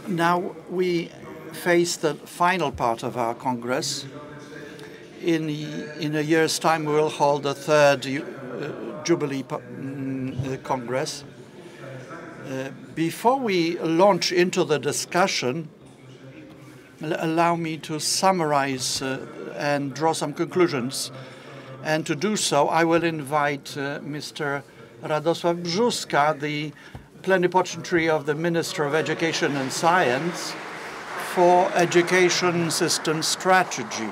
Now we face the final part of our Congress. In a year's time, we will hold the third Jubilee Congress. Before we launch into the discussion, allow me to summarize and draw some conclusions. And to do so, I will invite Mr. Radosław Brzózka, the plenipotentiary of the Minister of Education and Science, for education system strategy,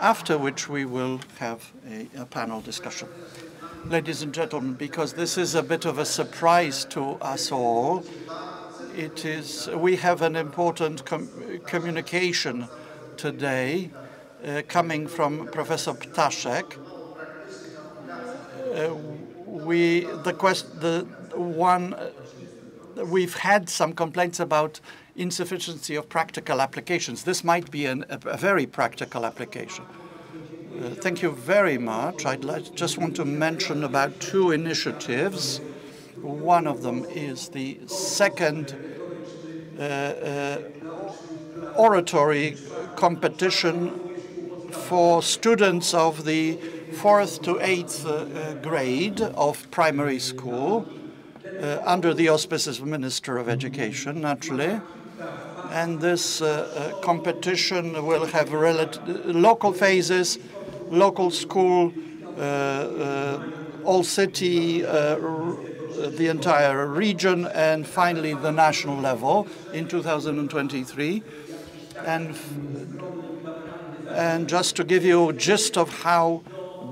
after which we will have a panel discussion. Ladies and gentlemen, because this is a bit of a surprise to us all, we have an important communication today coming from Professor Ptaszek. We've had some complaints about insufficiency of practical applications. This might be a very practical application. Thank you very much. Just want to mention about two initiatives. One of them is the second oratory competition for students of the 4th to 8th grade of primary school under the auspices of Minister of Education, naturally. And this competition will have local phases, local school, all city, the entire region, and finally the national level in 2023. And just to give you a gist of how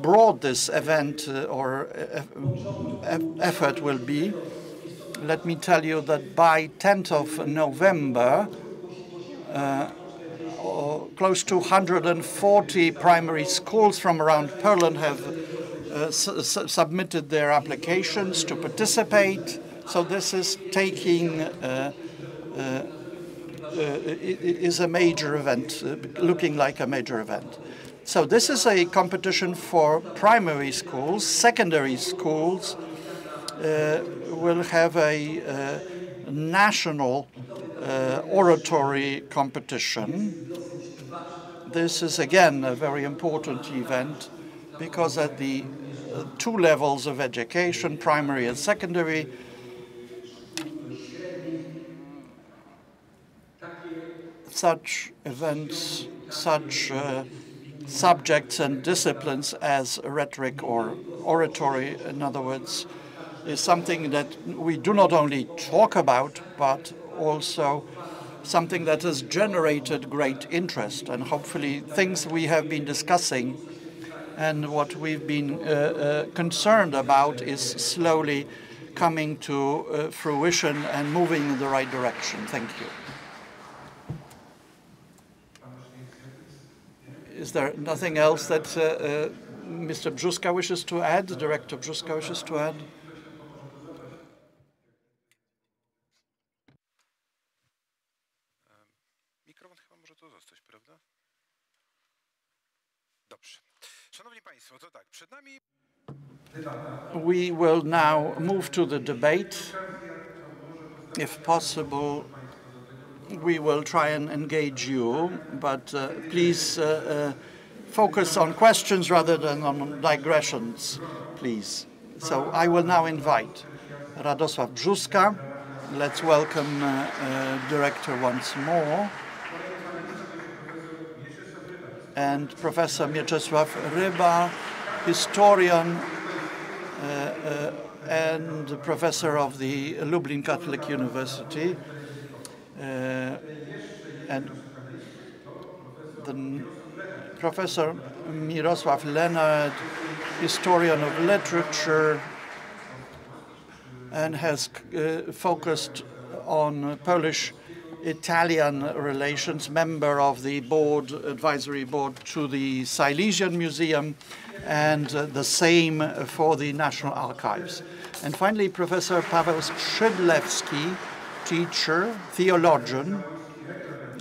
broad this event or effort will be, let me tell you that by 10th of November, close to 140 primary schools from around Poland have submitted their applications to participate. So this is is a major event, looking like a major event. So this is a competition for primary schools. Secondary schools will have a national oratory competition. This is, again, a very important event because at the two levels of education, primary and secondary, such events, such subjects and disciplines as rhetoric or oratory, in other words, is something that we do not only talk about, but also something that has generated great interest. And hopefully things we have been discussing and what we've been concerned about is slowly coming to fruition and moving in the right direction. Thank you. Is there nothing else that Mr. Brzózka wishes to add, Director Brzózka wishes to add? Mikrofon chyba może tu zostać, prawda? Dobrze. Szanowni Państwo, to tak, przed nami... We will now move to the debate. If possible, we will try and engage you, but please focus on questions rather than on digressions, please. So I will now invite Radosław Brzózka. Let's welcome Director once more. And Professor Mieczyslaw Ryba, historian and professor of the Lublin Catholic University. And the Professor Miroslav Lenart, historian of literature, and has focused on Polish-Italian relations, member of the advisory board to the Silesian Museum, and the same for the National Archives. And finally, Professor Pawel Skrzydlewski, teacher, theologian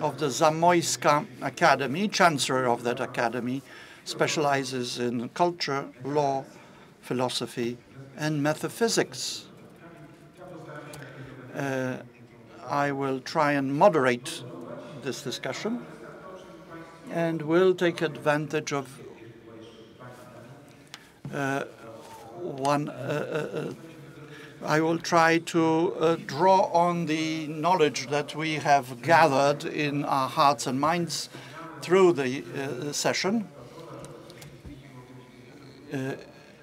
of the Zamoyska Academy, chancellor of that academy, specializes in culture, law, philosophy, and metaphysics. I will try and moderate this discussion and will take advantage of I will try to draw on the knowledge that we have gathered in our hearts and minds through the session.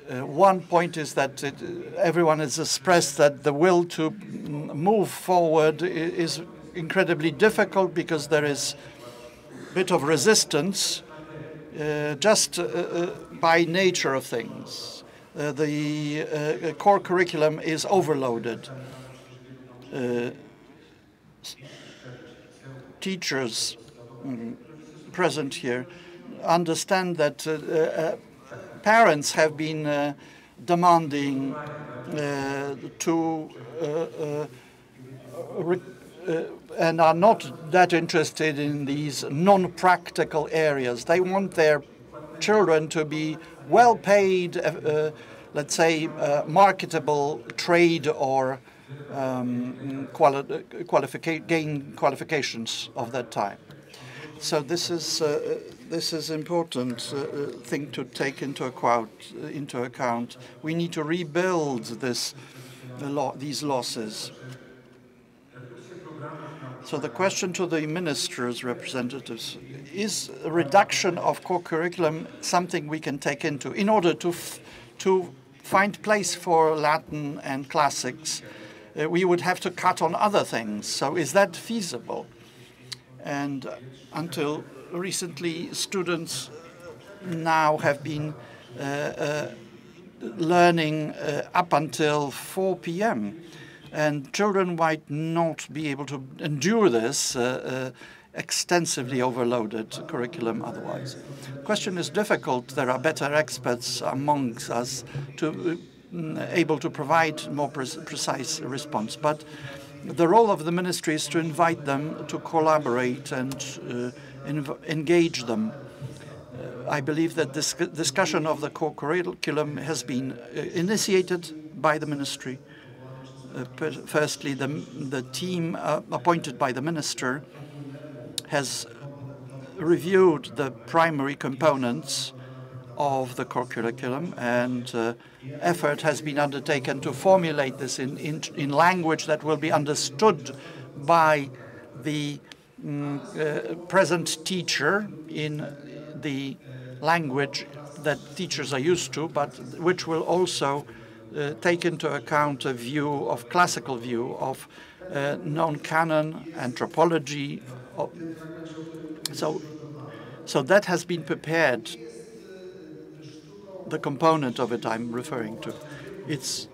One point is that everyone has expressed that the will to move forward is incredibly difficult because there is a bit of resistance just by nature of things. The core curriculum is overloaded. Teachers present here understand that parents have been demanding and are not that interested in these non-practical areas. They want their children to be well-paid, let's say, marketable trade or gain qualifications of that time. So this is important thing to take into account. We need to rebuild these losses. So the question to the minister's representatives, is a reduction of core curriculum something we can take into in order to find place for Latin and classics? We would have to cut on other things. So is that feasible? And until recently, students now have been learning up until 4 p.m. And children might not be able to endure this extensively overloaded curriculum otherwise. The question is difficult. There are better experts amongst us to able to provide more precise response. But the role of the ministry is to invite them to collaborate and engage them. I believe that this discussion of the core curriculum has been initiated by the ministry. Firstly, the team appointed by the minister has reviewed the primary components of the core curriculum, and effort has been undertaken to formulate this in language that will be understood by the present teacher in the language that teachers are used to, but which will also take into account a classical view of non-canon anthropology. So that has been prepared. The component of it I'm referring to. It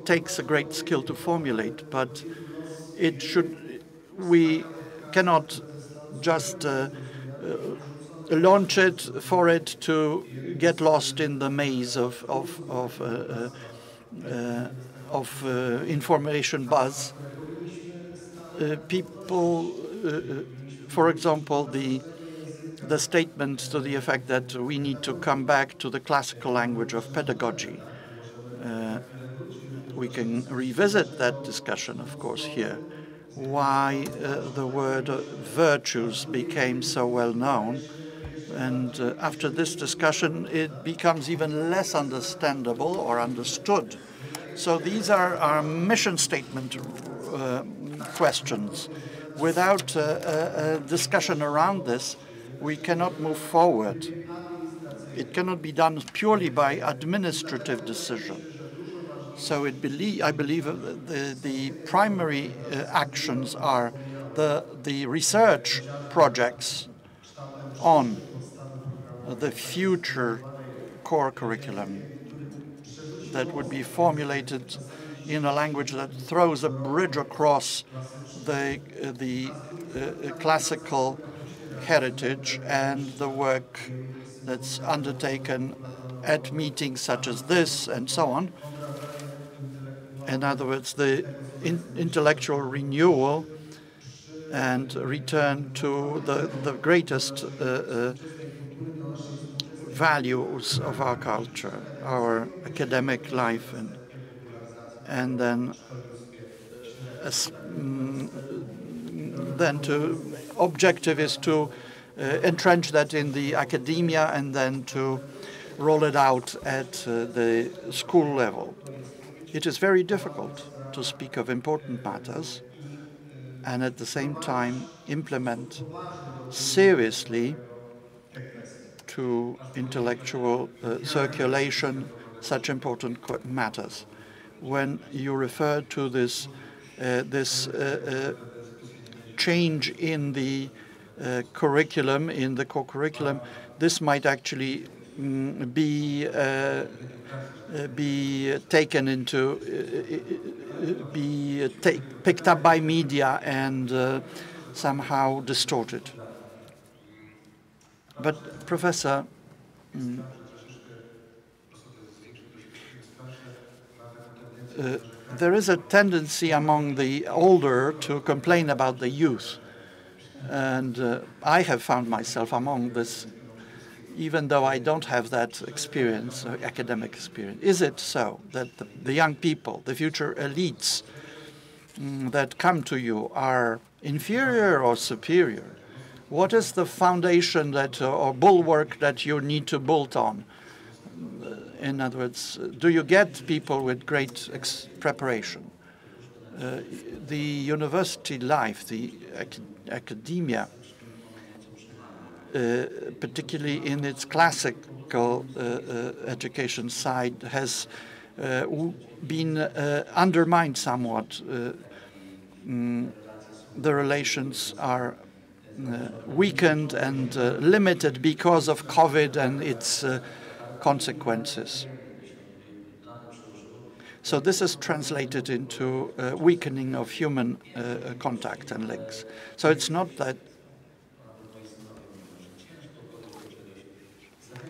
takes a great skill to formulate, but we cannot just launch it for it to get lost in the maze of information buzz. People, for example, the statement to the effect that we need to come back to the classical language of pedagogy. We can revisit that discussion, of course, here. Why the word virtues became so well known. And after this discussion, it becomes even less understandable or understood. So these are our mission statement questions. Without a discussion around this, we cannot move forward. It cannot be done purely by administrative decision. So I believe the primary actions are the research projects on the future core curriculum that would be formulated in a language that throws a bridge across the classical heritage and the work that's undertaken at meetings such as this and so on. In other words, the intellectual renewal and return to the greatest values of our culture, our academic life, and then objective is to entrench that in the academia and then to roll it out at the school level. It is very difficult to speak of important matters and at the same time implement seriously to intellectual circulation such important matters. When you refer to this change in the curriculum, in the core curriculum, this might actually be taken into, picked up by media and somehow distorted. But Professor, there is a tendency among the older to complain about the youth. And I have found myself among this, even though I don't have that experience, academic experience. Is it so that the young people, the future elites that come to you are inferior or superior? What is the foundation that, or bulwark that you need to build on? In other words, do you get people with great preparation? The university life, the academia, particularly in its classical education side, has been undermined somewhat. The relations are weakened and limited because of COVID and its consequences. So this is translated into weakening of human contact and links. So it's not that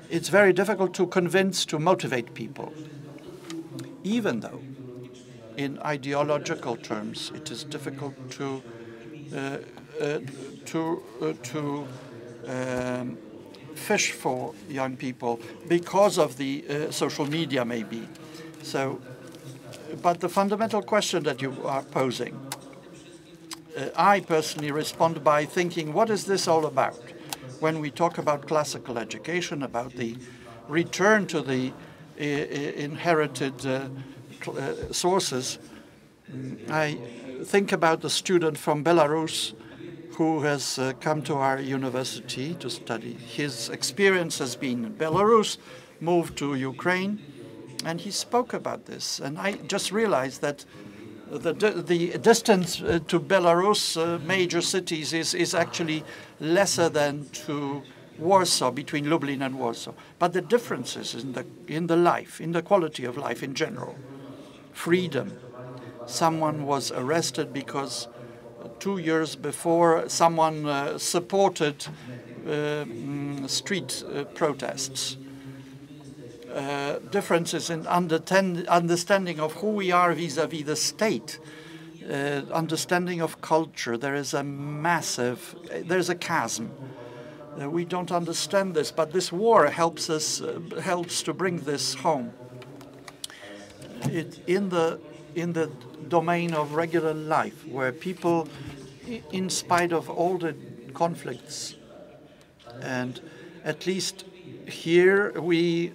it's very difficult to convince, to motivate people, even though in ideological terms it is difficult to fish for young people because of the social media, maybe. So, but the fundamental question that you are posing, I personally respond by thinking, what is this all about? When we talk about classical education, about the return to the inherited sources, I think about the student from Belarus who has come to our university to study. His experience has been in Belarus, moved to Ukraine, and he spoke about this. And I just realized that the distance to Belarus major cities is actually lesser than to Warsaw, between Lublin and Warsaw. But the differences in the life, in the quality of life in general, freedom. Someone was arrested because 2 years before someone supported street protests. Differences in understanding of who we are vis-à-vis the state, understanding of culture. There's a chasm. We don't understand this, but this war helps to bring this home. In the domain of regular life, where people, in spite of all the conflicts, and at least here we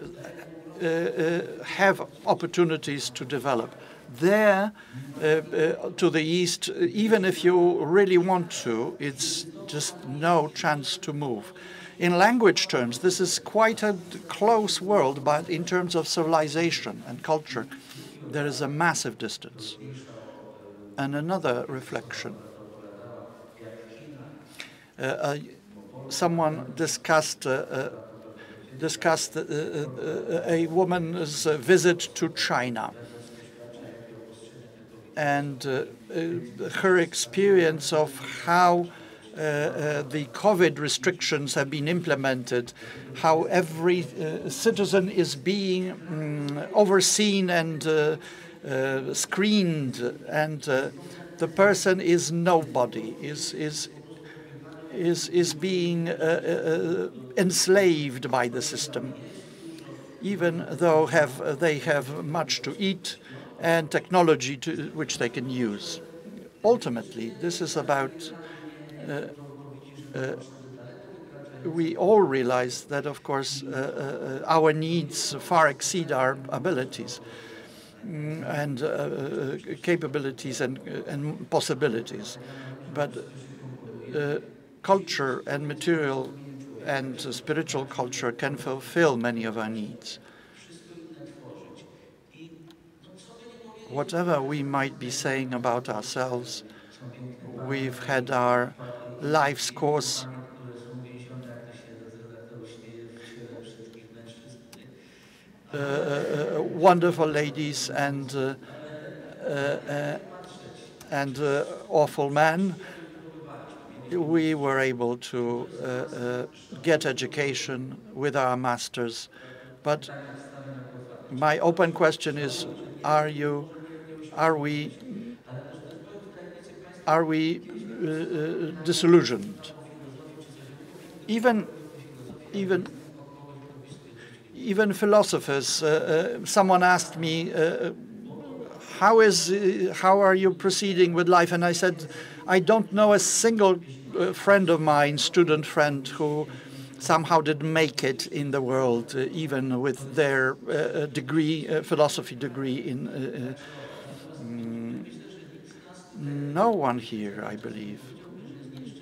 have opportunities to develop. There, to the east, even if you really want to, it's just no chance to move. In language terms, this is quite a close world, but in terms of civilization and culture, there is a massive distance. And another reflection. Someone discussed a woman's visit to China and her experience of how the COVID restrictions have been implemented, how every citizen is being overseen and screened, and the person is nobody, is being enslaved by the system, even though they have much to eat and technology which they can use. ultimately, this is about, we all realize that, of course, our needs far exceed our abilities and capabilities and possibilities. But culture and material and spiritual culture can fulfill many of our needs. Whatever we might be saying about ourselves, we've had our life's course wonderful ladies and awful men. We were able to get education with our masters, but my open question is: Are we disillusioned? Even philosophers. Someone asked me, how are you proceeding with life? And I said, I don't know a single friend of mine, student friend, who somehow didn't make it in the world, even with their degree, philosophy degree. In no one here, I believe,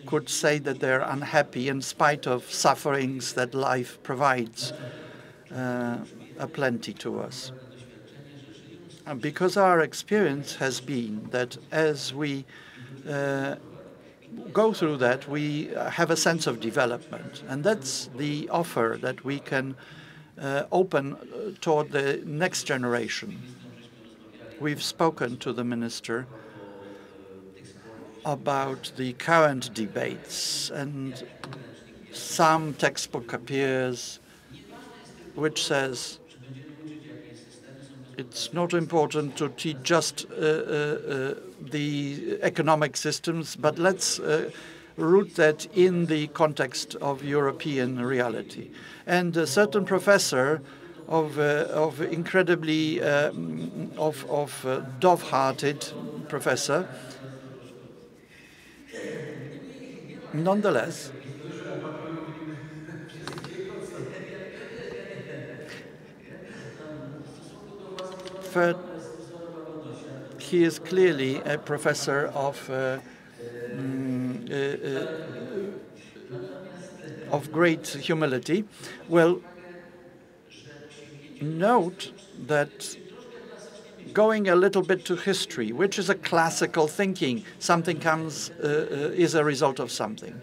could say that they're unhappy in spite of sufferings that life provides aplenty to us. Because our experience has been that as we go through that, we have a sense of development. And that's the offer that we can open toward the next generation. We've spoken to the minister about the current debates, and some textbook appears which says it's not important to teach just the economic systems, but let's root that in the context of European reality. And a certain professor of incredibly dove-hearted professor, nonetheless, he is clearly a professor of great humility. Well, note that going a little bit to history, which is a classical thinking, something comes is a result of something.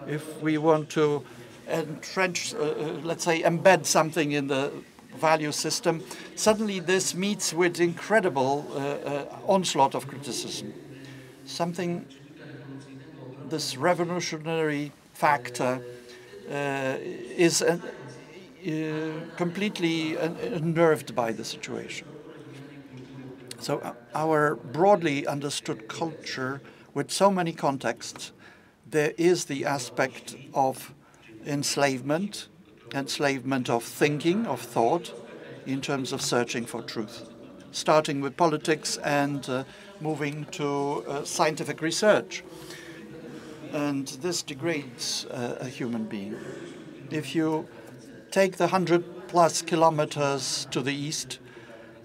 If we want to entrench, let's say, embed something in the value system, suddenly this meets with incredible onslaught of criticism. This revolutionary factor is completely unnerved by the situation. So our broadly understood culture, with so many contexts, there is the aspect of enslavement of thinking, of thought, in terms of searching for truth, starting with politics and moving to scientific research. And this degrades a human being. If you take the 100+ kilometers to the east,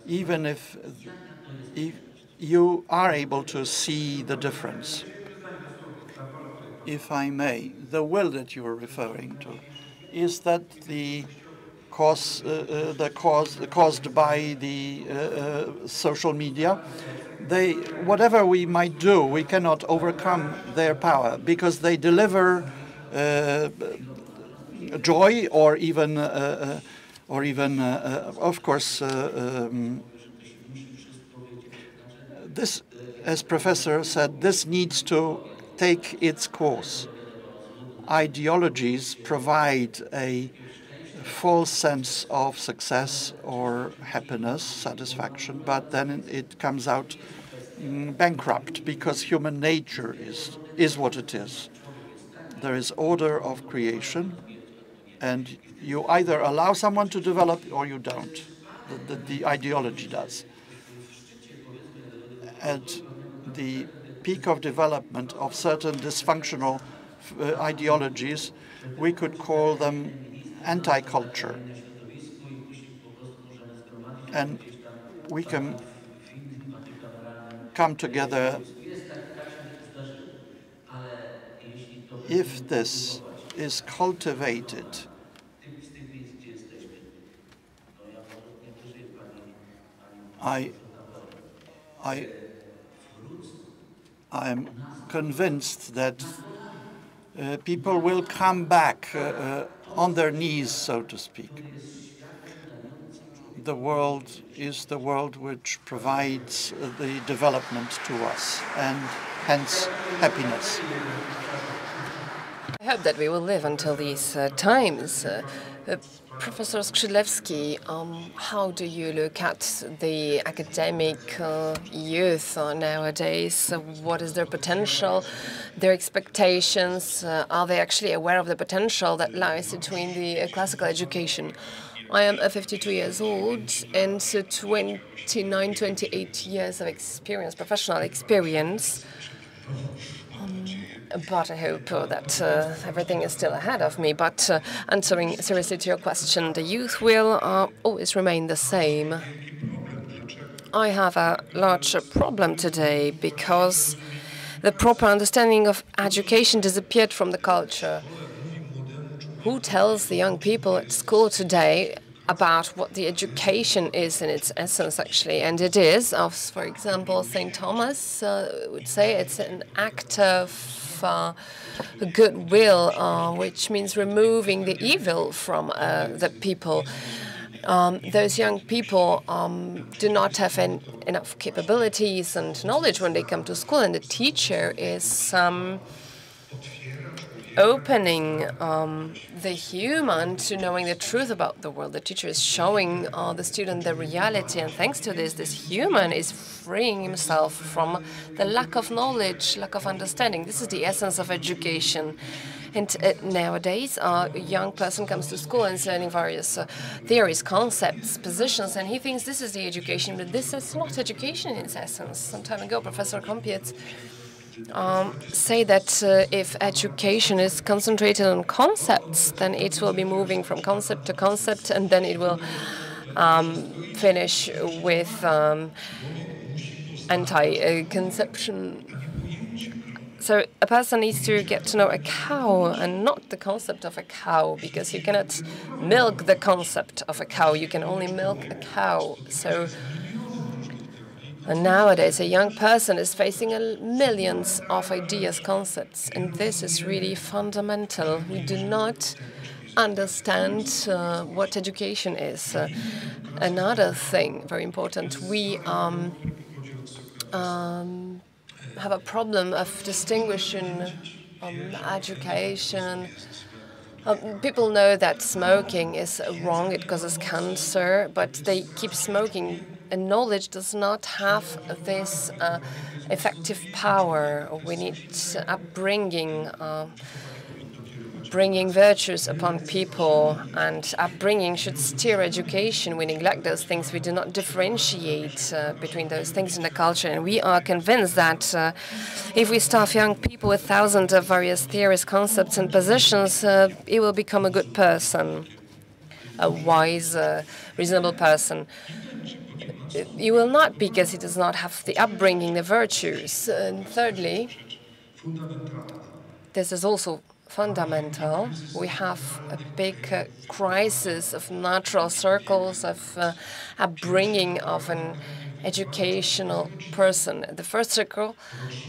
even if you are able to see the difference. If I may, the will that you are referring to, is that caused by the social media? Whatever we might do, we cannot overcome their power because they deliver joy, or even, of course, this, as Professor said, this needs to take its course. Ideologies provide a false sense of success or happiness, satisfaction, but then it comes out bankrupt because human nature is what it is. There is order of creation, and you either allow someone to develop or you don't. The ideology does. And the peak of development of certain dysfunctional ideologies. We could call them anti-culture. And we can come together if this is cultivated. I'm convinced that people will come back on their knees, so to speak. The world is the world which provides the development to us, and hence happiness. I hope that we will live until these times. Professor Skrzydlewski, how do you look at the academic youth nowadays? What is their potential, their expectations? Are they actually aware of the potential that lies between the classical education? I am 52 years old and 29, 28 years of experience, professional experience. But I hope that everything is still ahead of me. But answering seriously to your question, the youth will always remain the same. I have a large problem today because the proper understanding of education disappeared from the culture. Who tells the young people at school today about what the education is in its essence, actually? And it is, for example, St. Thomas would say it's an act of goodwill, which means removing the evil from the people. Those young people do not have enough capabilities and knowledge when they come to school, and the teacher is opening the human to knowing the truth about the world. The teacher is showing the student the reality, and thanks to this human is freeing himself from the lack of knowledge, lack of understanding. This is the essence of education. And nowadays, a young person comes to school and is learning various theories, concepts, positions, and he thinks this is the education, but this is not education in its essence. Some time ago, Professor Kampiec say that if education is concentrated on concepts, then it will be moving from concept to concept, and then it will finish with anti-conception. So a person needs to get to know a cow and not the concept of a cow, because you cannot milk the concept of a cow. You can only milk a cow. So nowadays, a young person is facing millions of ideas, concepts, and this is really fundamental. We do not understand what education is. Another thing, very important, we have a problem of distinguishing education. People know that smoking is wrong, it causes cancer, but they keep smoking. And knowledge does not have this effective power. We need upbringing, bringing virtues upon people, and upbringing should steer education. We neglect those things. We do not differentiate between those things in the culture. And we are convinced that if we staff young people with thousands of various theories, concepts, and positions, it will become a good person, a wise, reasonable person. You will not, because he does not have the upbringing, the virtues. And thirdly, this is also fundamental. We have a big crisis of natural circles, of upbringing of an educational person. The first circle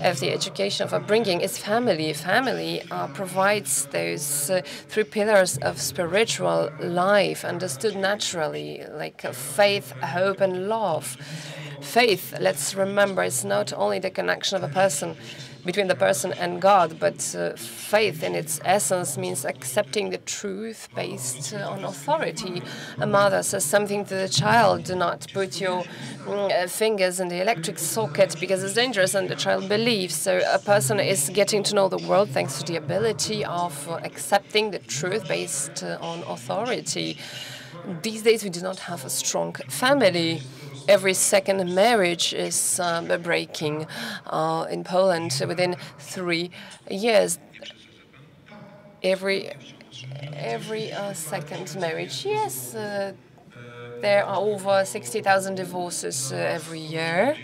of the education of upbringing is family. Family provides those three pillars of spiritual life, understood naturally, like faith, hope, and love. Faith, let's remember, is not only the connection of a person between the person and God, but faith in its essence means accepting the truth based on authority. A mother says something to the child: do not put your fingers in the electric socket because it's dangerous, and the child believes. So a person is getting to know the world thanks to the ability of accepting the truth based on authority. these days we do not have a strong family. Every second marriage is breaking in Poland within 3 years. Every second marriage, yes. There are over 60,000 divorces every year.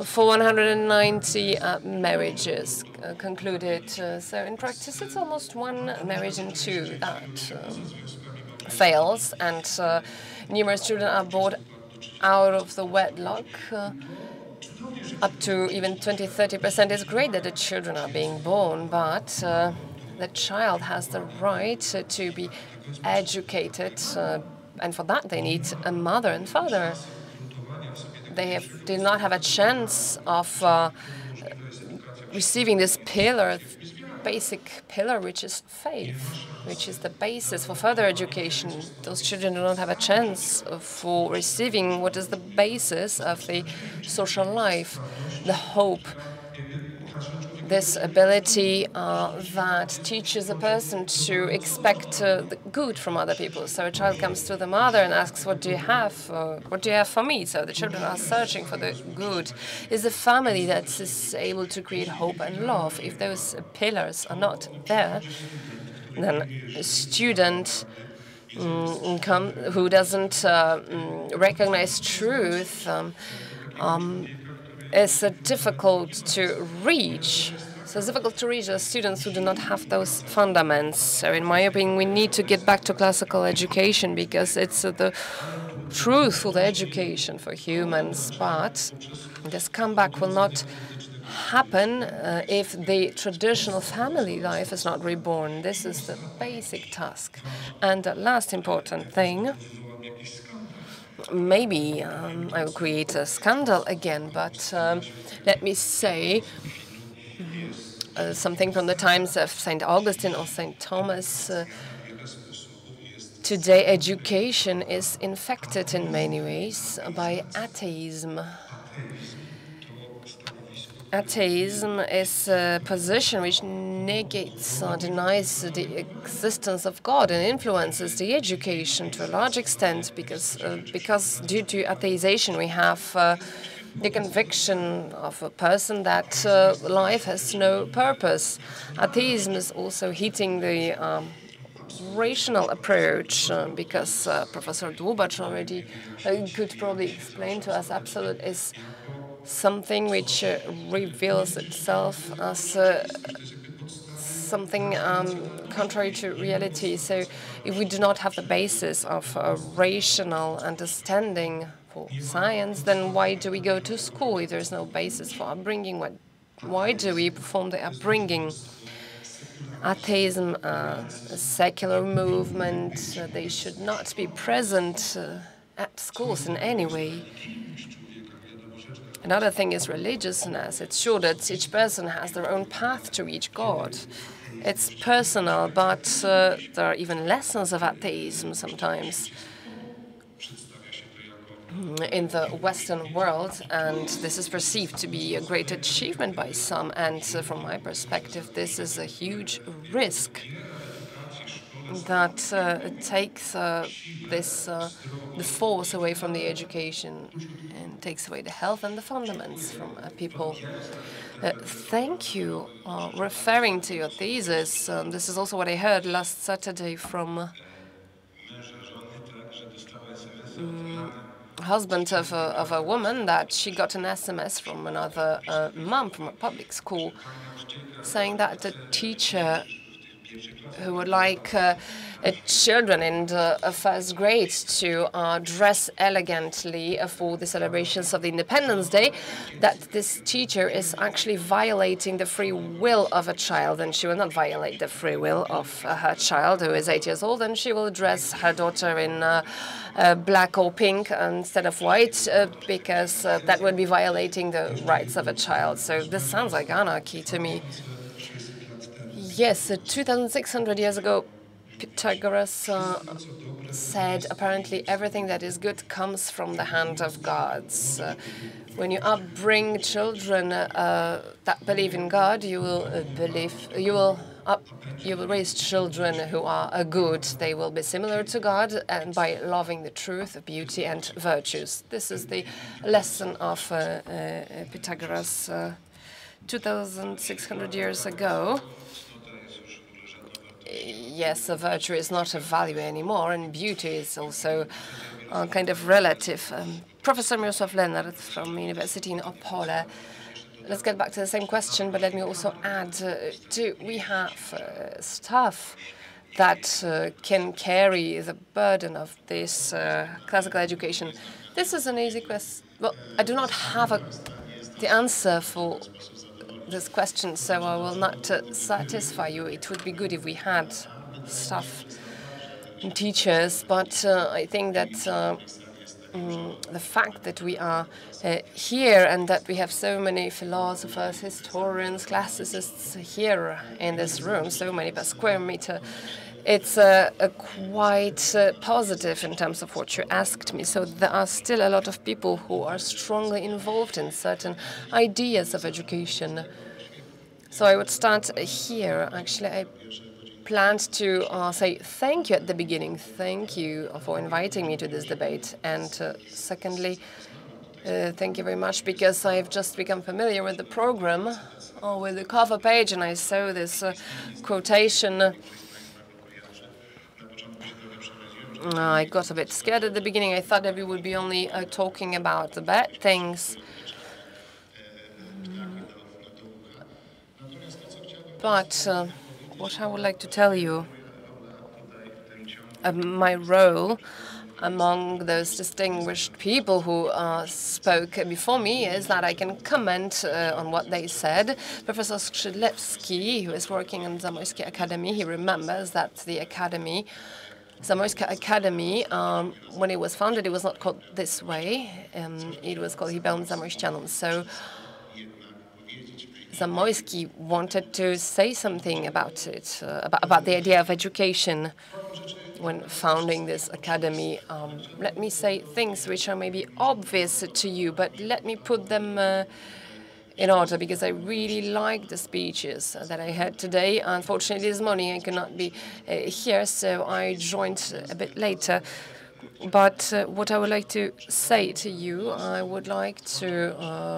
For 190 marriages concluded. So in practice, it's almost 1 marriage in 2 that fails, and numerous children are born out of the wedlock. Up to even 20–30%. It's great that the children are being born, but the child has the right to be educated, and for that they need a mother and father. They do not have a chance of receiving this pillar, basic pillar, which is faith, which is the basis for further education. Those children do not have a chance for receiving what is the basis of the social life, the hope, this ability that teaches a person to expect the good from other people. So a child comes to the mother and asks, what do you have? What do you have for me? So the children are searching for the good. It's a family that is able to create hope and love. If those pillars are not there, then a student who doesn't recognize truth is difficult to reach. So it's difficult to reach the students who do not have those fundaments. So in my opinion, we need to get back to classical education because it's the truthful education for humans. But this comeback will not happen if the traditional family life is not reborn. This is the basic task. And the last important thing, maybe I will create a scandal again, but let me say something from the times of St. Augustine or St. Thomas. Today, education is infected in many ways by atheism. Atheism is a position which negates or denies the existence of God and influences the education to a large extent because due to atheization we have the conviction of a person that life has no purpose. Atheism is also hitting the rational approach because Professor Dłubacz already could probably explain to us absolute is something which reveals itself as something contrary to reality. So if we do not have the basis of a rational understanding for science, then why do we go to school if there's no basis for upbringing? Why do we perform the upbringing? Atheism, a secular movement, they should not be present at schools in any way. Another thing is religiousness. It's sure that each person has their own path to reach God. It's personal, but there are even lessons of atheism sometimes in the Western world, and this is perceived to be a great achievement by some. And from my perspective, this is a huge risk that takes the force away from the education and takes away the health and the fundamentals from people. Thank you. Referring to your thesis, this is also what I heard last Saturday from husband of a woman, that she got an SMS from another mom from a public school saying that the teacher who would like children in the first grade to dress elegantly for the celebrations of the Independence Day, that this teacher is actually violating the free will of a child, and she will not violate the free will of her child who is 8 years old, and she will dress her daughter in black or pink instead of white because that would be violating the rights of a child. So this sounds like anarchy to me. Yes, 2,600 years ago, Pythagoras said apparently everything that is good comes from the hand of gods. When you upbring children that believe in God, you will you will raise children who are good. They will be similar to God, and by loving the truth, beauty, and virtues. This is the lesson of Pythagoras 2,600 years ago. Yes, a virtue is not a value anymore, and beauty is also kind of relative. Professor Miroslav Lenart from University in Opole. Let's get back to the same question, but let me also add, do we have staff that can carry the burden of this classical education? This is an easy question. Well, I do not have the answer for this question, so I will not satisfy you. It would be good if we had staff and teachers, but I think that the fact that we are here and that we have so many philosophers, historians, classicists here in this room, so many per square meter, it's quite positive in terms of what you asked me. So there are still a lot of people who are strongly involved in certain ideas of education. So I would start here. Actually, I planned to say thank you at the beginning. Thank you for inviting me to this debate. And secondly, thank you very much because I've just become familiar with the program, or with the cover page, and I saw this quotation. I got a bit scared at the beginning. I thought that we would be only talking about the bad things. But what I would like to tell you, my role among those distinguished people who spoke before me is that I can comment on what they said. Professor Skrzydlewski, who is working in Zamość Academy, he remembers that the Academy, Zamość Academy, when it was founded, it was not called this way. It was called Liceum Zamościanum. So Zamoyski wanted to say something about it, about the idea of education when founding this academy. Let me say things which are maybe obvious to you, but let me put them in order, because I really like the speeches that I had today. Unfortunately, this morning I could not be here, so I joined a bit later. But what I would like to say to you, I would like to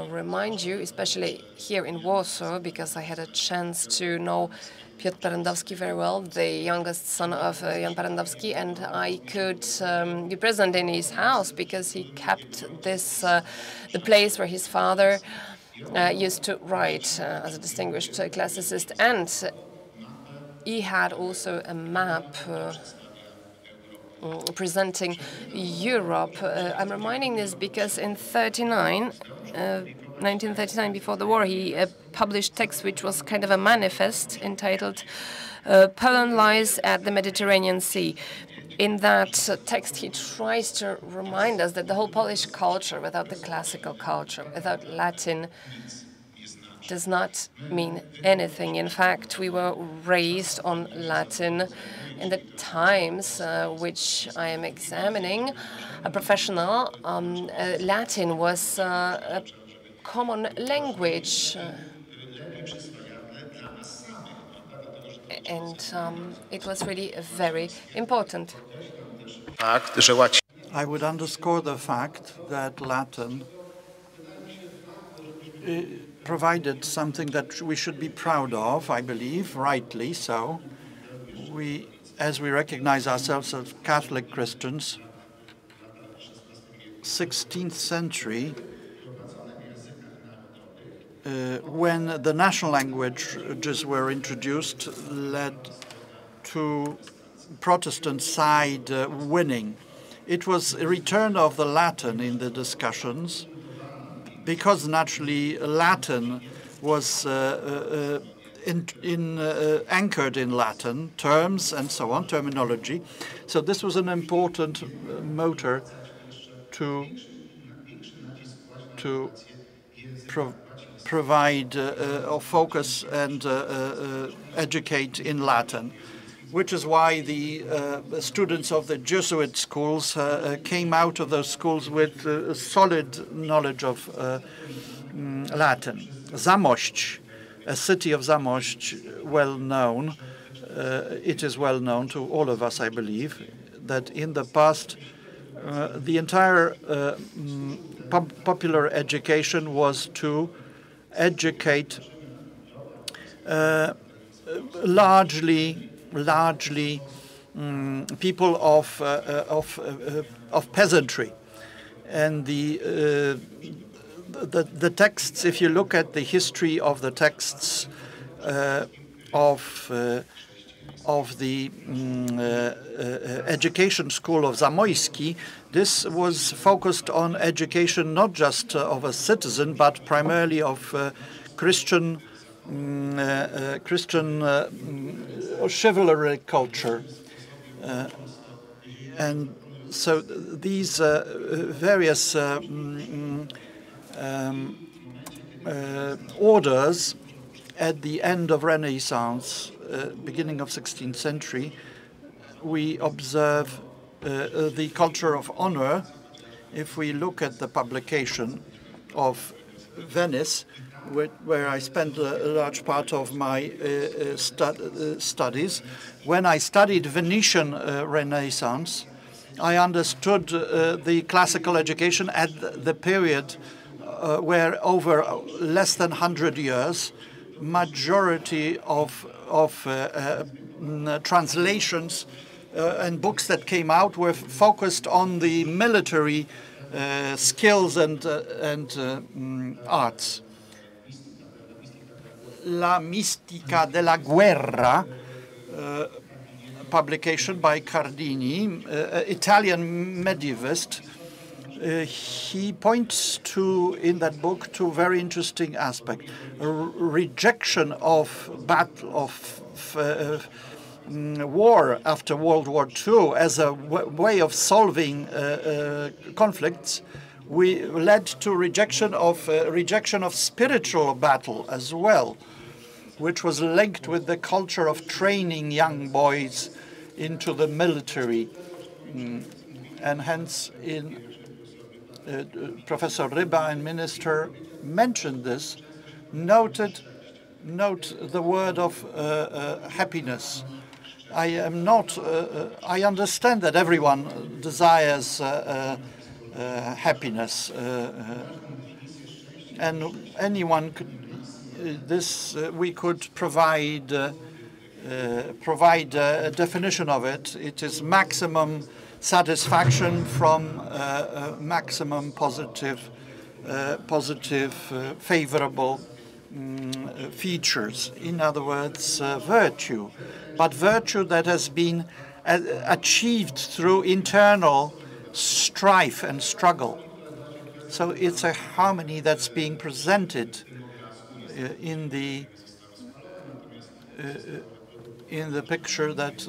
remind you, especially here in Warsaw, because I had a chance to know Piotr Kaznowski very well, the youngest son of Jan Parandowski, and I could be present in his house because he kept this the place where his father used to write as a distinguished classicist, and he had also a map presenting Europe. I'm reminding this because in 1939, before the war, he published text which was kind of a manifest entitled Poland Lies at the Mediterranean Sea. In that text, he tries to remind us that the whole Polish culture, without the classical culture, without Latin, does not mean anything. In fact, we were raised on Latin. In the times which I am examining, a professional, Latin was a common language. And it was really very important. I would underscore the fact that Latin provided something that we should be proud of, I believe, rightly so. As we recognize ourselves as Catholic Christians, 16th century, when the national languages were introduced, led to Protestant side winning. It was a return of the Latin in the discussions, because naturally Latin was anchored in Latin, terms and so on, terminology. So this was an important motor to provide or focus and educate in Latin, which is why the students of the Jesuit schools came out of those schools with a solid knowledge of Latin. Zamość, a city of Zamość well known. It is well known to all of us, I believe, that in the past the entire popular education was to educate largely people of peasantry, and the texts. If you look at the history of the texts of the education school of Zamoyski, this was focused on education not just of a citizen, but primarily of Christian chivalry culture. And so these various orders at the end of Renaissance, beginning of 16th century, we observe the culture of honor. If we look at the publication of Venice, where I spent a large part of my studies, when I studied Venetian Renaissance, I understood the classical education at the period where over less than 100 years, majority of translations and books that came out were focused on the military skills and arts. La Mistica della Guerra, publication by Cardini, Italian medievist. He points to, in that book, to a very interesting aspect: a rejection of battle, of war after World War II as a way of solving conflicts. We led to rejection of spiritual battle as well, which was linked with the culture of training young boys into the military, and hence in Professor Ryba and Minister mentioned this. Note the word of happiness. I understand that everyone desires happiness, and anyone could. We could provide a definition of it. It is maximum satisfaction from maximum positive, favorable features. In other words, virtue, but virtue that has been achieved through internal strife and struggle. So it's a harmony that's being presented in the picture that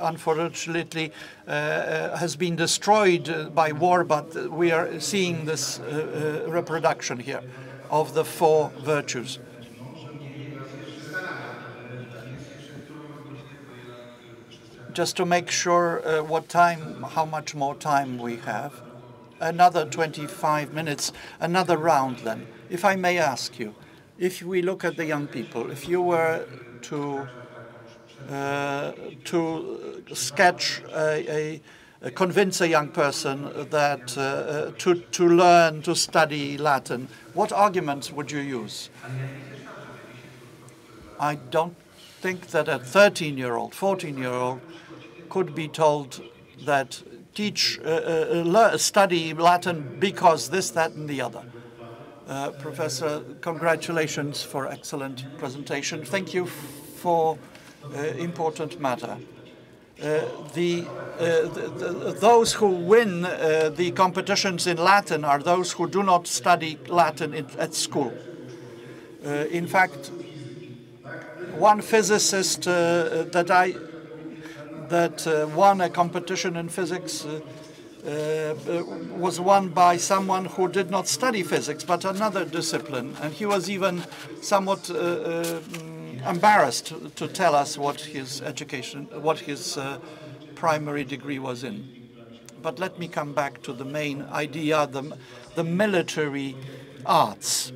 unfortunately has been destroyed by war, but we are seeing this reproduction here of the four virtues. Just to make sure how much more time we have. Another 25 minutes, another round then. If I may ask you, if we look at the young people, if you were to sketch convince a young person that to learn to study Latin, what arguments would you use? I don't think that a 13-year-old, 14-year-old could be told that study Latin because this, that, and the other. Professor, congratulations for excellent presentation. Thank you for important matter. Those who win the competitions in Latin are those who do not study Latin at school. In fact, one physicist that won a competition in physics was won by someone who did not study physics, but another discipline. And he was even somewhat embarrassed to tell us what his education, what his primary degree was in. But let me come back to the main idea, the military arts.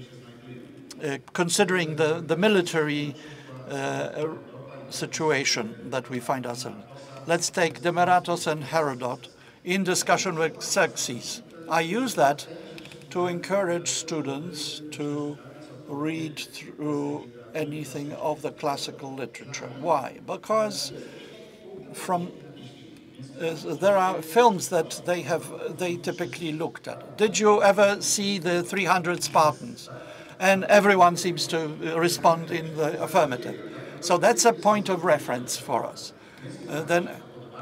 considering the military situation that we find ourselves. Let's take Demaratos and Herodot in discussion with Xerxes. I use that to encourage students to read through anything of the classical literature. Why? Because there are films that they typically looked at. Did you ever see the 300 Spartans? And everyone seems to respond in the affirmative. So that's a point of reference for us. Then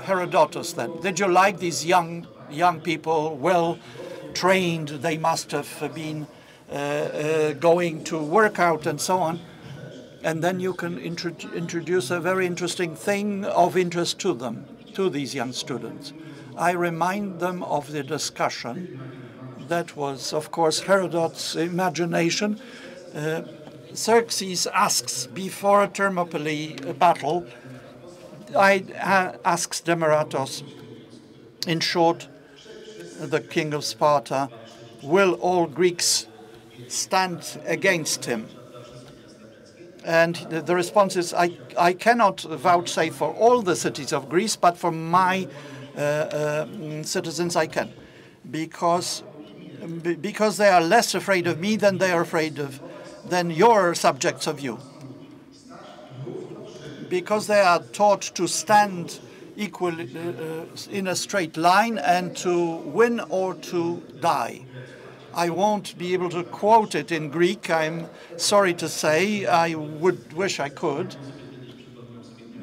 Herodotus. Then, did you like these young people, well trained? They must have been going to work out and so on. And then you can introduce a very interesting thing of interest to them, to these young students. I remind them of the discussion that was, of course, Herodot's imagination. Xerxes asks, before a Thermopylae battle, asks Demaratos, in short, the king of Sparta, will all Greeks stand against him? And the response is, I cannot vouchsafe for all the cities of Greece, but for my citizens I can, because they are less afraid of me than they are afraid of than your subjects of you. Because they are taught to stand equally in a straight line and to win or to die. I won't be able to quote it in Greek, I'm sorry to say. I would wish I could,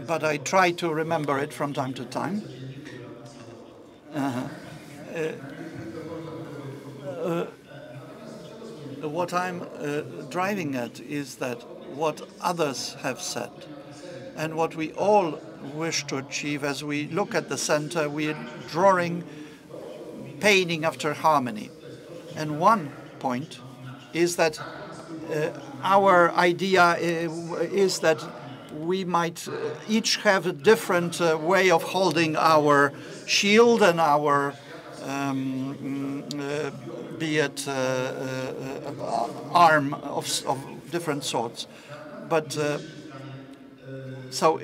but I try to remember it from time to time. What I'm driving at is that what others have said and what we all wish to achieve as we look at the center, we're drawing, painting after harmony. And one point is that our idea is that we might each have a different way of holding our shield and our, be it arm of different sorts. But so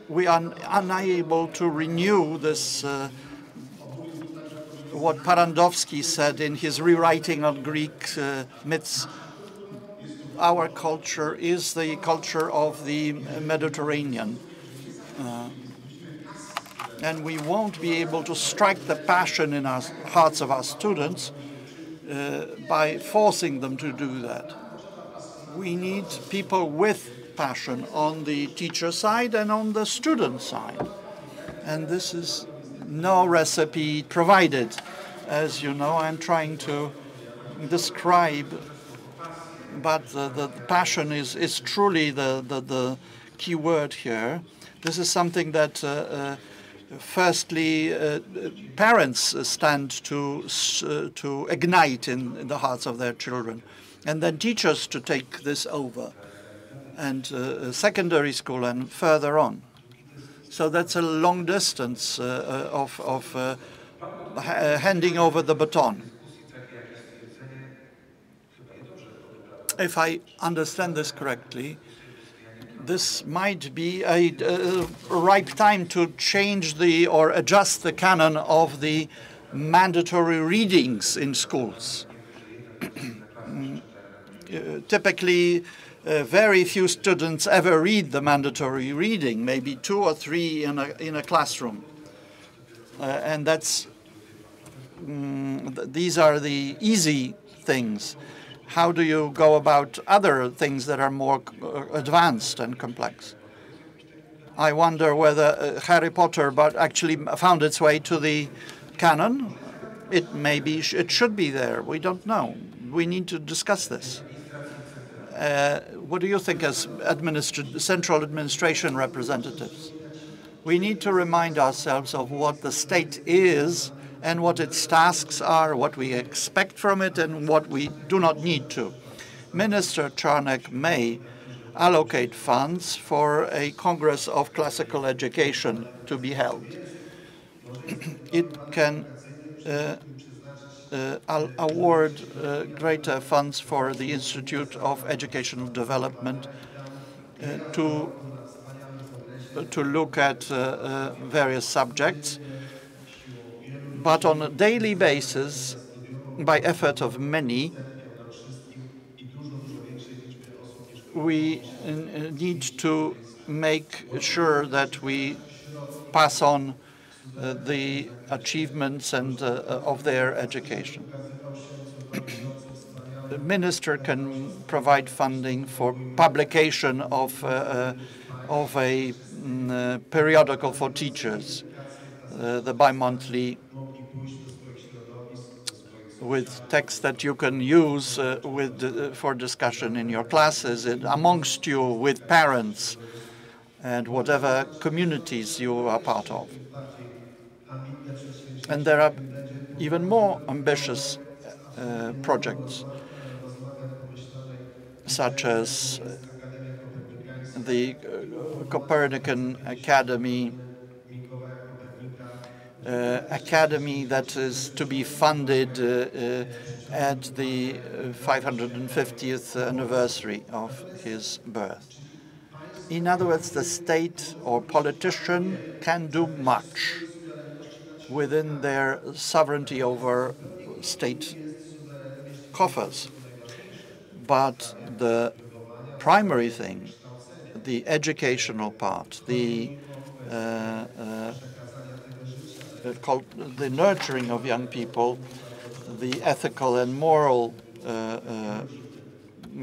we are unable to renew this. What Parandowski said in his rewriting of Greek myths, our culture is the culture of the Mediterranean. And we won't be able to strike the passion in our hearts of our students by forcing them to do that. We need people with passion on the teacher side and on the student side. And this is no recipe provided. As you know, I'm trying to describe, but the passion is truly the key word here. This is something that firstly parents stand to ignite in the hearts of their children, and then teachers to take this over, and secondary school and further on. So that's a long distance of handing over the baton. If I understand this correctly, this might be a ripe time to change or adjust the canon of the mandatory readings in schools. Typically, very few students ever read the mandatory reading, maybe 2 or 3 in a classroom. And that's these are the easy things. How do you go about other things that are more advanced and complex? I wonder whether Harry Potter actually found its way to the canon. It should be there. We don't know. We need to discuss this. What do you think as central administration representatives? We need to remind ourselves of what the state is and what its tasks are, what we expect from it, and what we do not need to. Minister Czarnek may allocate funds for a Congress of Classical Education to be held. It can award greater funds for the Institute of Educational Development to look at various subjects. But on a daily basis, by effort of many, we need to make sure that we pass on the achievements and of their education. The minister can provide funding for publication of a periodical for teachers, the bi-monthly, with text that you can use for discussion in your classes, amongst you, with parents, and whatever communities you are part of. And there are even more ambitious projects, such as the Copernican Academy, academy that is to be funded at the 550th anniversary of his birth. In other words, the state or politician can do much within their sovereignty over state coffers. But the primary thing, the educational part, the nurturing of young people, the ethical and moral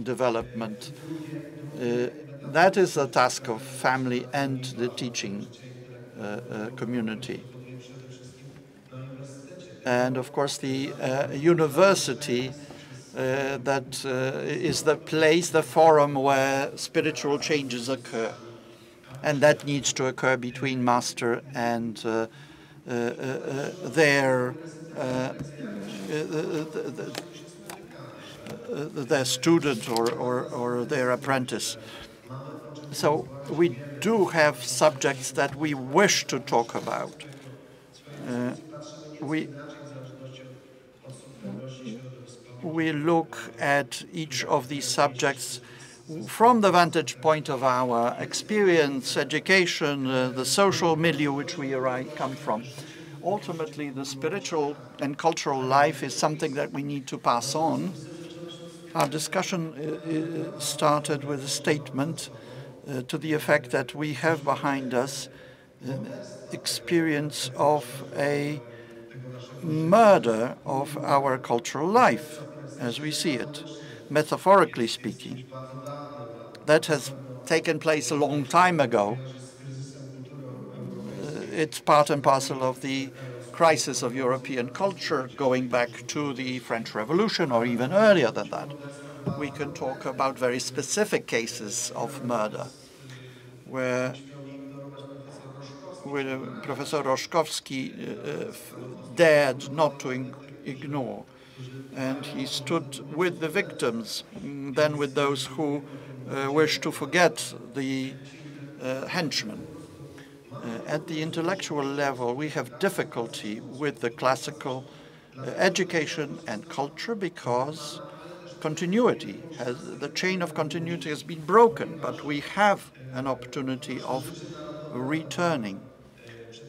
development, that is a task of family and the teaching community. And of course, the university that is the place, the forum where spiritual changes occur. And that needs to occur between master and their student or their apprentice. So we do have subjects that we wish to talk about. We look at each of these subjects from the vantage point of our experience, education, the social milieu which we come from. Ultimately, the spiritual and cultural life is something that we need to pass on. Our discussion started with a statement to the effect that we have behind us experience of a murder of our cultural life, as we see it, metaphorically speaking. That has taken place a long time ago. It's part and parcel of the crisis of European culture going back to the French Revolution or even earlier than that. We can talk about very specific cases of murder where Professor Roszkowski dared not to ignore. And he stood with the victims, then with those who wish to forget the henchmen. At the intellectual level, we have difficulty with the classical education and culture because continuity, the chain of continuity has been broken, but we have an opportunity of returning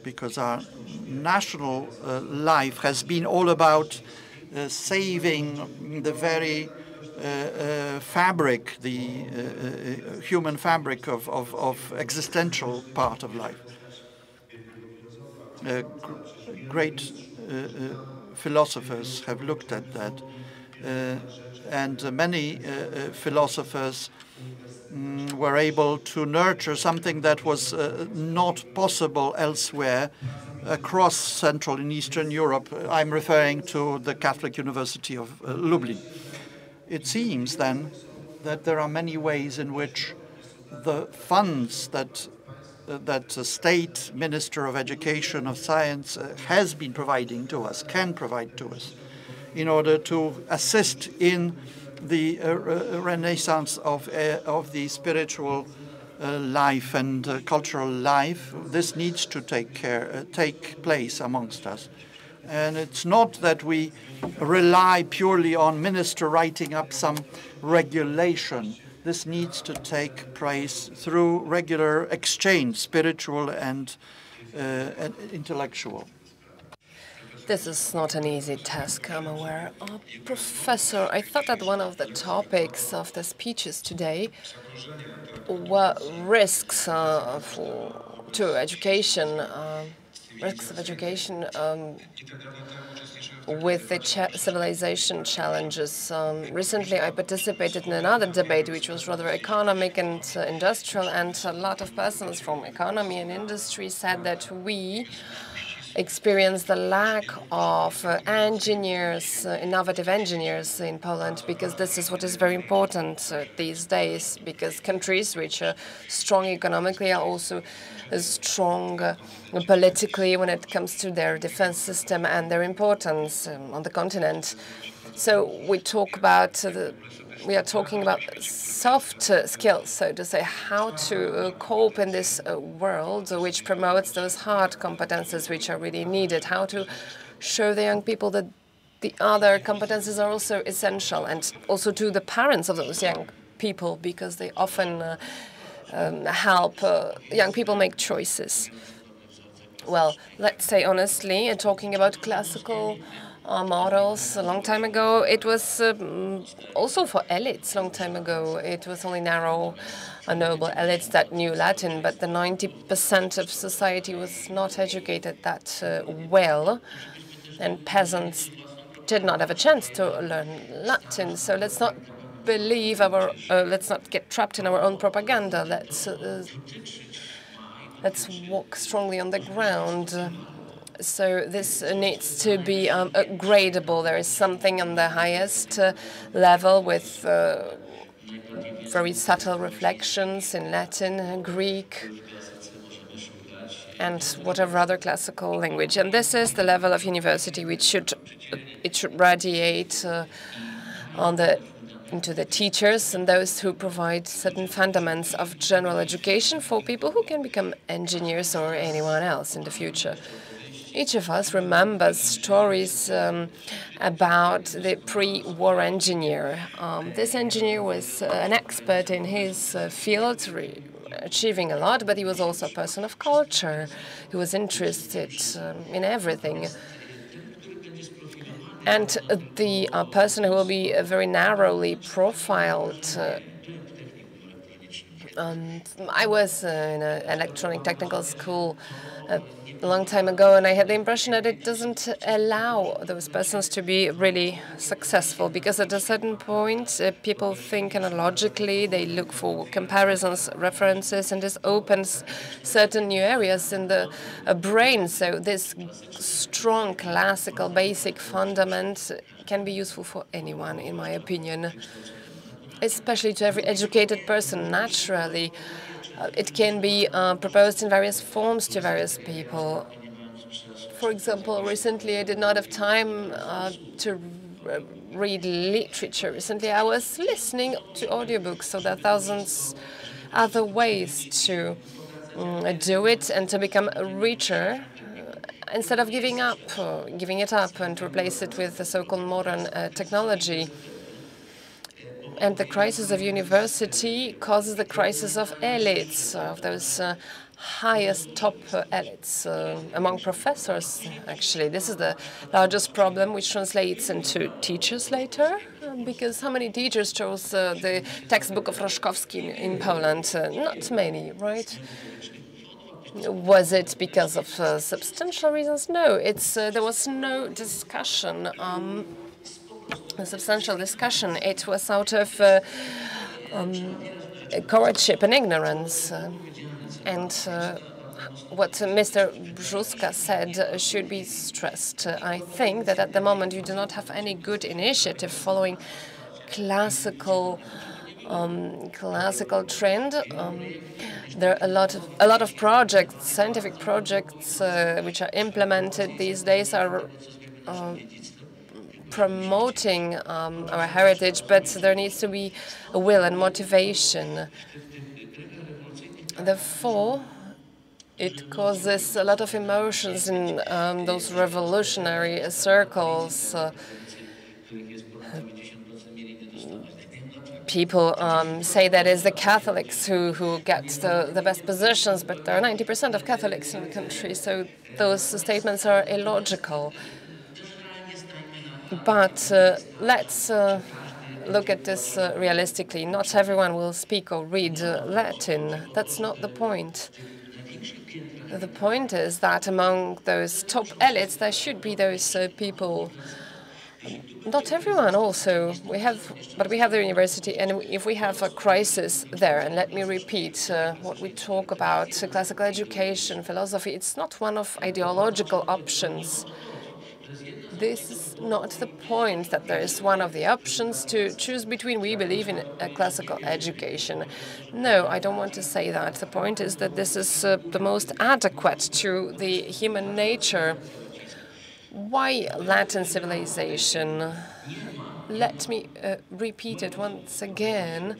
because our national life has been all about saving the very fabric, the human fabric of existential part of life. Great philosophers have looked at that, and many philosophers were able to nurture something that was not possible elsewhere across Central and Eastern Europe. I'm referring to the Catholic University of Lublin. It seems then that there are many ways in which the funds that the State Minister of Education, of Science has been providing to us, can provide to us, in order to assist in the renaissance of the spiritual life and cultural life. This needs to take place amongst us. And it's not that we rely purely on minister writing up some regulation. This needs to take place through regular exchange, spiritual and intellectual. This is not an easy task, I'm aware. Professor, I thought that one of the topics of the speeches today were risks to education, risks of education with the civilization challenges. Recently, I participated in another debate, which was rather economic and industrial, and a lot of persons from economy and industry said that we experience the lack of engineers, innovative engineers in Poland, because this is what is very important these days, because countries which are strong economically are also strong politically when it comes to their defense system and their importance on the continent. So we are talking about soft skills, so to say, how to cope in this world which promotes those hard competences which are really needed, how to show the young people that the other competences are also essential, and also to the parents of those young people, because they often help young people make choices. Well, let's say honestly, talking about classical models a long time ago, it was also for elites long time ago. It was only narrow, noble elites that knew Latin, but the 90% of society was not educated that well, and peasants did not have a chance to learn Latin. So let's not believe let's not get trapped in our own propaganda. Let's walk strongly on the ground. So this needs to be upgradable. There is something on the highest level with very subtle reflections in Latin, Greek, and whatever other classical language. And this is the level of university which should radiate into the teachers and those who provide certain fundaments of general education for people who can become engineers or anyone else in the future. Each of us remembers stories about the pre-war engineer. This engineer was an expert in his field, achieving a lot, but he was also a person of culture. He was interested in everything. And the person who will be very narrowly profiled. I was in an electronic technical school a long time ago, and I had the impression that it doesn't allow those persons to be really successful, because at a certain point people think analogically, they look for comparisons, references, and this opens certain new areas in the brain. So this strong classical basic fundament can be useful for anyone, in my opinion, especially to every educated person. Naturally, it can be proposed in various forms to various people. For example, recently I did not have time to read literature. Recently I was listening to audiobooks, so there are thousands other ways to do it and to become richer instead of giving it up and replace it with the so-called modern technology. And the crisis of university causes the crisis of elites, of those highest top elites among professors, actually. This is the largest problem, which translates into teachers later, because how many teachers chose the textbook of Roszkowski in Poland? Not many, right? Was it because of substantial reasons? No, there was no discussion. A substantial discussion. It was out of courtship and ignorance. And what Mr. Brzózka said should be stressed. I think that at the moment you do not have any good initiative following classical trend. There are a lot of projects, scientific projects, which are implemented these days, are promoting our heritage, but there needs to be a will and motivation. Therefore, it causes a lot of emotions in those revolutionary circles. People say that it's the Catholics who get the best positions, but there are 90% of Catholics in the country, so those statements are illogical. But let's look at this realistically. Not everyone will speak or read Latin. That's not the point. The point is that among those top elites, there should be those people. Not everyone also. But we have the university, and if we have a crisis there, and let me repeat what we talk about, classical education, philosophy, it's not one of ideological options. This is not the point, that there is one of the options to choose between. We believe in a classical education. No, I don't want to say that. The point is that this is the most adequate to the human nature. Why Latin civilization? Let me repeat it once again.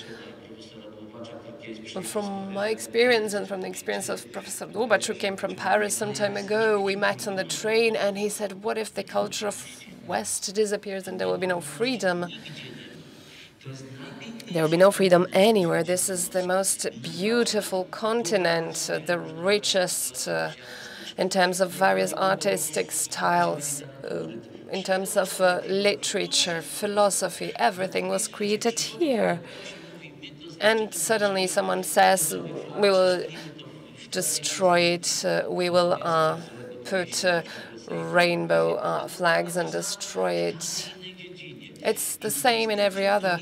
From my experience and from the experience of Professor Dłubacz, who came from Paris some time ago, we met on the train, and he said, what if the culture of West disappears and there will be no freedom? There will be no freedom anywhere. This is the most beautiful continent, the richest in terms of various artistic styles, in terms of literature, philosophy. Everything was created here. And suddenly someone says, we will destroy it, we will put rainbow flags and destroy it. It's the same in every other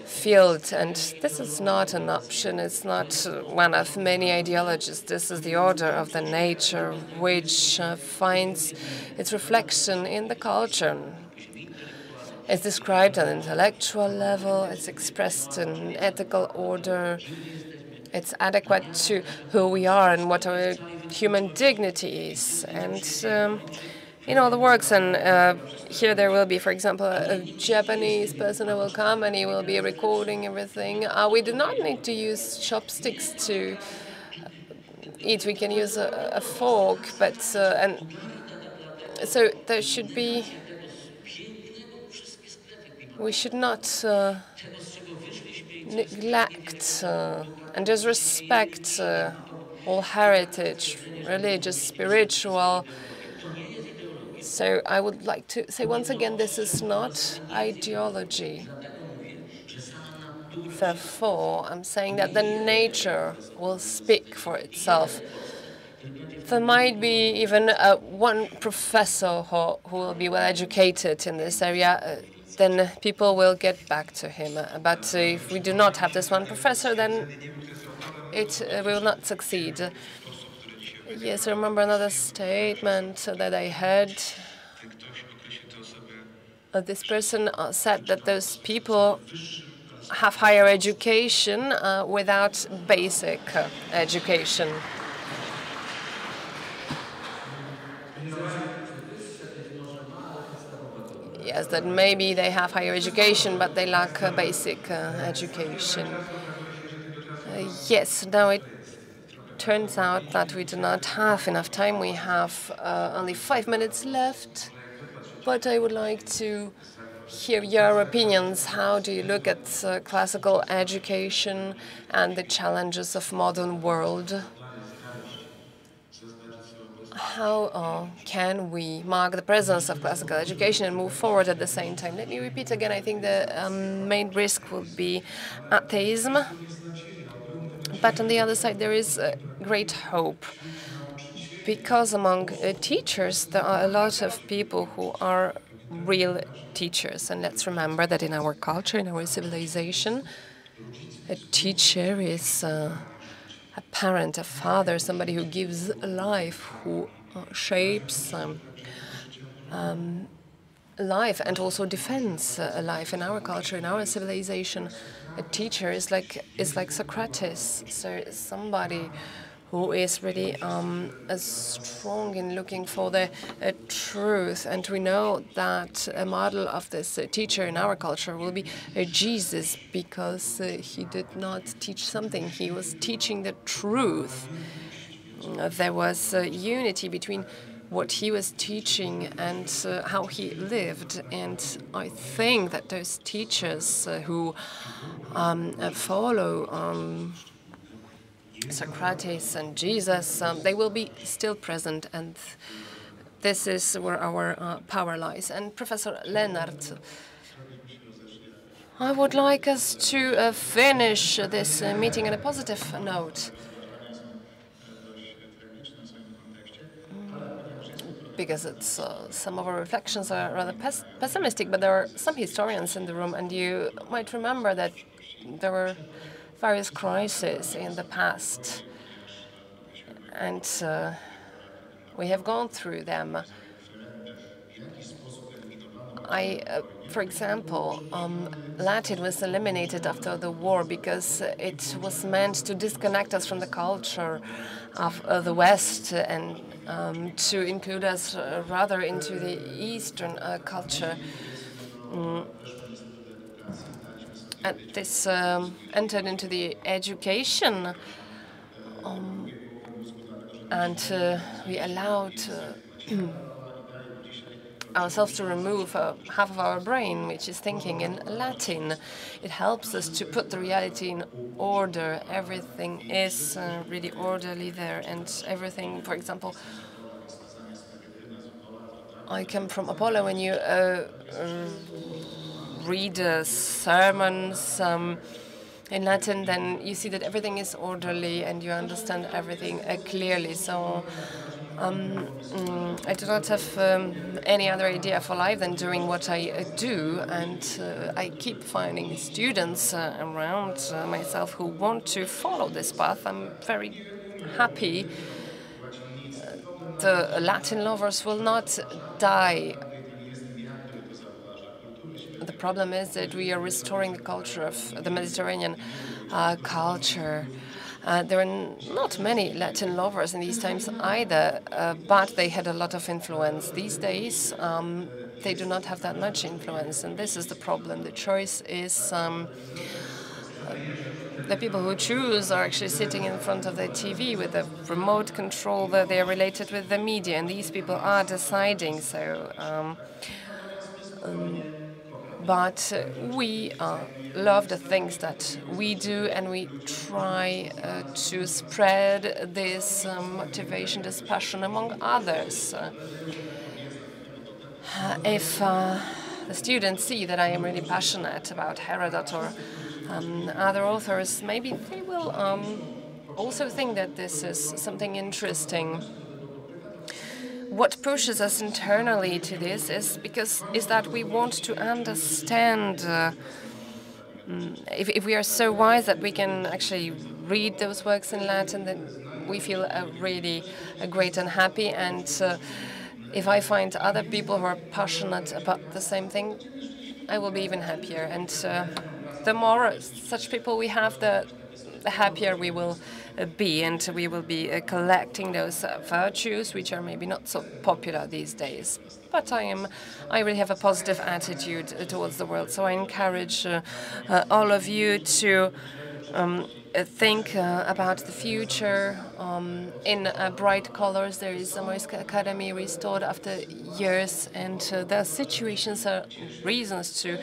field, and this is not an option. It's not one of many ideologies. This is the order of the nature, which finds its reflection in the culture. It's described at an intellectual level, it's expressed in ethical order, it's adequate to who we are and what our human dignity is. And in all the works, and here there will be, for example, a Japanese person who will come and he will be recording everything. We do not need to use chopsticks to eat. We can use a fork, but and so there should be. We should not neglect and disrespect all heritage, religious, spiritual. So I would like to say once again, this is not ideology. Therefore, I'm saying that the nature will speak for itself. There might be even one professor who will be well educated in this area. Then people will get back to him. But if we do not have this one professor, then it will not succeed. Yes, I remember another statement that I heard. This person said that those people have higher education without basic education. Yes, that maybe they have higher education, but they lack basic education. Yes, now it turns out that we do not have enough time. We have only 5 minutes left, but I would like to hear your opinions. How do you look at classical education and the challenges of modern world? How can we mark the presence of classical education and move forward at the same time? Let me repeat again. I think the main risk will be atheism. But on the other side, there is great hope. Because among teachers, there are a lot of people who are real teachers. And let's remember that in our culture, in our civilization, a teacher is a parent, a father, somebody who gives life, who shapes life and also defends life. In our culture, in our civilization, a teacher is like Socrates, so somebody who is really strong in looking for the truth. And we know that a model of this teacher in our culture will be Jesus, because he did not teach something. He was teaching the truth. there was unity between what he was teaching and how he lived. And I think that those teachers who follow Socrates and Jesus, they will be still present, and this is where our power lies. And Professor Lenart, I would like us to finish this meeting on a positive note, because it's, some of our reflections are rather pessimistic, but there are some historians in the room, and you might remember that there were various crises in the past, and we have gone through them. For example, Latin was eliminated after the war because it was meant to disconnect us from the culture of the West and to include us rather into the Eastern culture. And this entered into the education, and we allowed ourselves to remove half of our brain, which is thinking in Latin. It helps us to put the reality in order. Everything is really orderly there, and everything, for example, I come from Apollo. When you read sermons in Latin, then you see that everything is orderly and you understand everything clearly. So I do not have any other idea for life than doing what I do, and I keep finding students around myself who want to follow this path. I'm very happy. The Latin lovers will not die. The problem is that we are restoring the culture of the Mediterranean culture. There are not many Latin lovers in these times either, but they had a lot of influence. These days, they do not have that much influence, and this is the problem. The choice is the people who choose are actually sitting in front of the TV with a remote control that they are related with the media, and these people are deciding. So. But we love the things that we do, and we try to spread this motivation, this passion among others. If the students see that I am really passionate about Herodot or other authors, maybe they will also think that this is something interesting. What pushes us internally to this is that we want to understand. If we are so wise that we can actually read those works in Latin, then we feel really great and happy. And if I find other people who are passionate about the same thing, I will be even happier. And the more such people we have, the happier we will be, and we will be collecting those virtues which are maybe not so popular these days. But I really have a positive attitude towards the world, so I encourage all of you to think about the future in bright colors. There is Zamość Academy restored after years, and there are situations, reasons to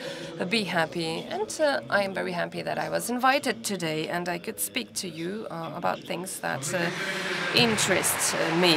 be happy. And I am very happy that I was invited today and I could speak to you about things that interest me.